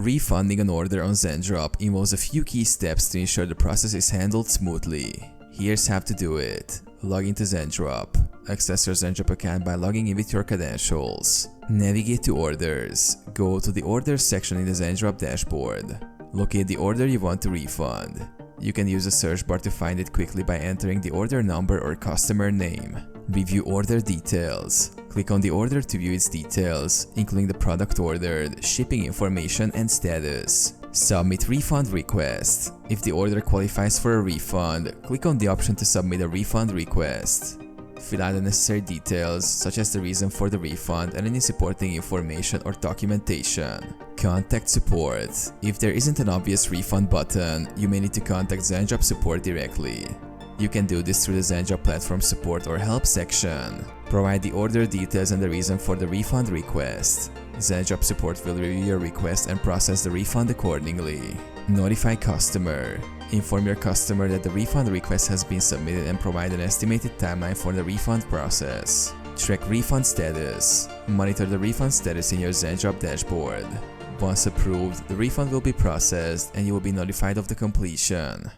Refunding an order on Zendrop involves a few key steps to ensure the process is handled smoothly. Here's how to do it. Log into Zendrop. Access your Zendrop account by logging in with your credentials. Navigate to Orders. Go to the Orders section in the Zendrop dashboard. Locate the order you want to refund. You can use the search bar to find it quickly by entering the order number or customer name. Review order details. Click on the order to view its details, including the product ordered, shipping information, and status. Submit refund request. If the order qualifies for a refund, click on the option to submit a refund request. Fill out the necessary details, such as the reason for the refund and any supporting information or documentation. Contact support. If there isn't an obvious refund button, you may need to contact Zendrop support directly. You can do this through the Zendrop platform support or help section. Provide the order details and the reason for the refund request. Zendrop support will review your request and process the refund accordingly. Notify customer. Inform your customer that the refund request has been submitted and provide an estimated timeline for the refund process. Track refund status. Monitor the refund status in your Zendrop dashboard. Once approved, the refund will be processed and you will be notified of the completion.